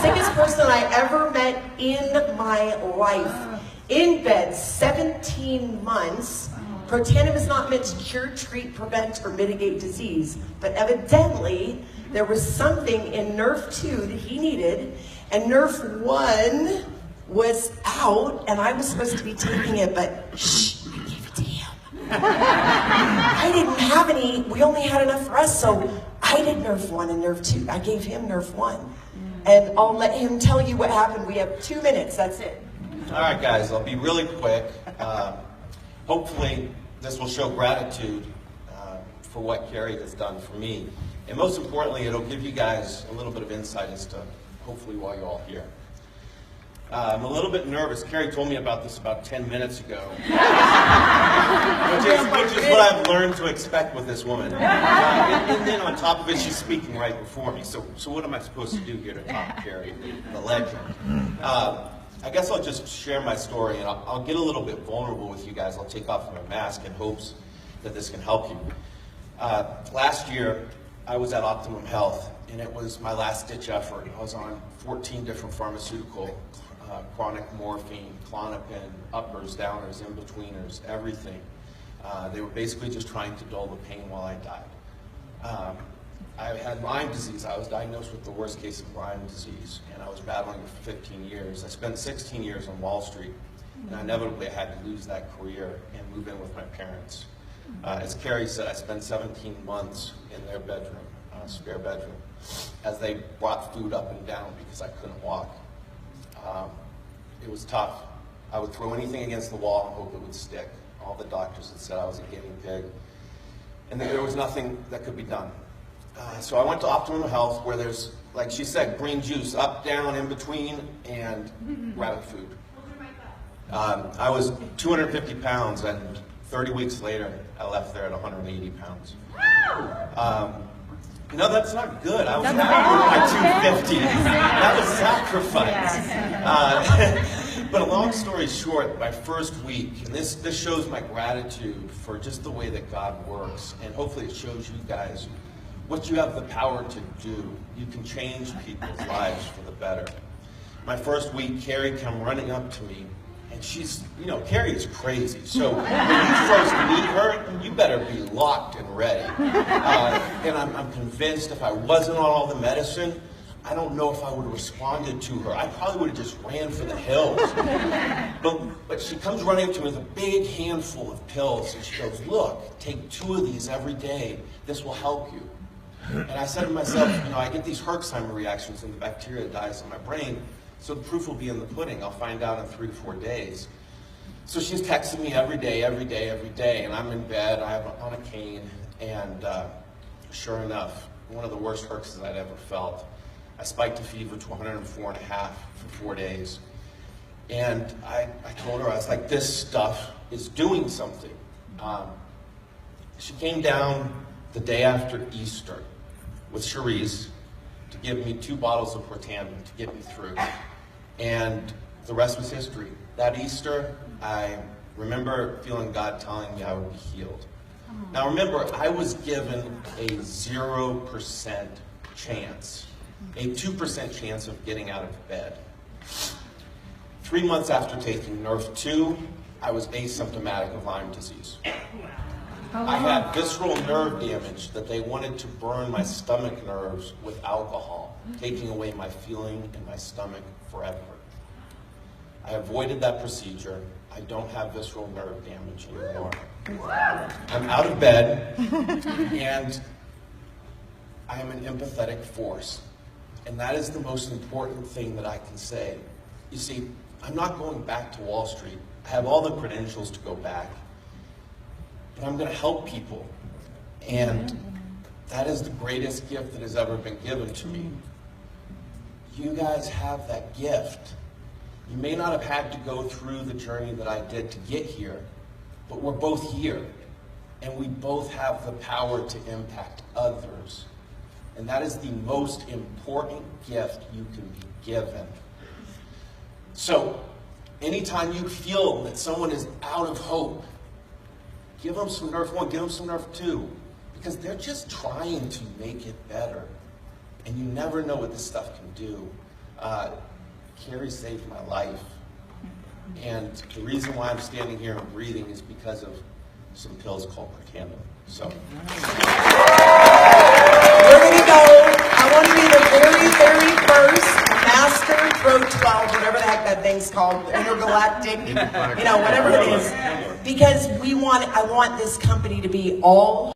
sickest person I ever met in my life. In bed, 17 months. Protandim is not meant to cure, treat, prevent, or mitigate disease, but evidently there was something in Nerf 2 that he needed, and Nerf 1 was out, and I was supposed to be taking it, but shh, I gave it to him. I didn't have any, we only had enough for us, so I did Nerf 1 and Nerf 2. I gave him Nerf 1. And I'll let him tell you what happened. We have 2 minutes, that's it. All right, guys, I'll be really quick. Hopefully, this will show gratitude for what Carrie has done for me. And most importantly, it'll give you guys a little bit of insight as to hopefully why you're all here. I'm a little bit nervous. Carrie told me about this about 10 minutes ago, which is what I've learned to expect with this woman. And then on top of it, she's speaking right before me. So what am I supposed to do here to top Carrie, the legend? I guess I'll just share my story, and I'll get a little bit vulnerable with you guys. I'll take off my mask in hopes that this can help you. Last year, I was at Optimum Health, and it was my last-ditch effort. I was on 14 different pharmaceutical, chronic morphine, Klonopin, uppers, downers, in-betweeners, everything. They were basically just trying to dull the pain while I died. I had Lyme disease. I was diagnosed with the worst case of Lyme disease, and I was battling it for 15 years. I spent 16 years on Wall Street, and inevitably I had to lose that career and move in with my parents. As Carrie said, I spent 17 months in their bedroom, spare bedroom, as they brought food up and down because I couldn't walk. It was tough. I would throw anything against the wall and hope it would stick. All the doctors had said I was a guinea pig, and there was nothing that could be done. So I went to Optimum Health, where there's, like she said, green juice, up, down, in between, and rabbit food. I was 250 pounds, and 30 weeks later, I left there at 180 pounds. No, that's not good. I was happy with my 250. That was sacrifice. But a long story short, my first week, and this shows my gratitude for just the way that God works, and hopefully it shows you guys what you have the power to do. You can change people's lives for the better. My first week, Carrie came running up to me, and she's, Carrie is crazy. So when you first meet her, you better be locked and ready. And I'm convinced if I wasn't on all the medicine, I don't know if I would have responded to her. I probably would have just ran for the hills. But she comes running up to me with a big handful of pills, and she goes, "Look, take 2 of these every day. This will help you." And I said to myself, I get these Herxheimer reactions and the bacteria dies in my brain, so the proof will be in the pudding. I'll find out in 3 to 4 days. So she's texting me every day, and I'm in bed, I have on a cane, and sure enough, one of the worst Herxes I'd ever felt. I spiked a fever to 104.5 for 4 days. And I told her, I was like, this stuff is doing something. She came down the day after Easter with Cherise to give me 2 bottles of Protandim to get me through. And the rest was history. That Easter, I remember feeling God telling me I would be healed. Now remember, I was given a 0% chance, a 2% chance of getting out of bed. 3 months after taking Nerf 2, I was asymptomatic of Lyme disease. I had visceral nerve damage that they wanted to burn my stomach nerves with alcohol, taking away my feeling in my stomach forever. I avoided that procedure. I don't have visceral nerve damage anymore. I'm out of bed, and I am an empathetic force. And that is the most important thing that I can say. You see, I'm not going back to Wall Street. I have all the credentials to go back. But I'm going to help people. And that is the greatest gift that has ever been given to me. You guys have that gift. You may not have had to go through the journey that I did to get here, but we're both here. And we both have the power to impact others. And that is the most important gift you can be given. So, anytime you feel that someone is out of hope, give them some Nerf 1, give them some Nerf 2, because they're just trying to make it better. And you never know what this stuff can do. Carrie saved my life. And the reason why I'm standing here and breathing is because of some pills called Protandim. So We're going to go. I want to be the very, very first master throat 12, whatever the heck that thing's called, intergalactic, whatever it is. Because I want this company to be all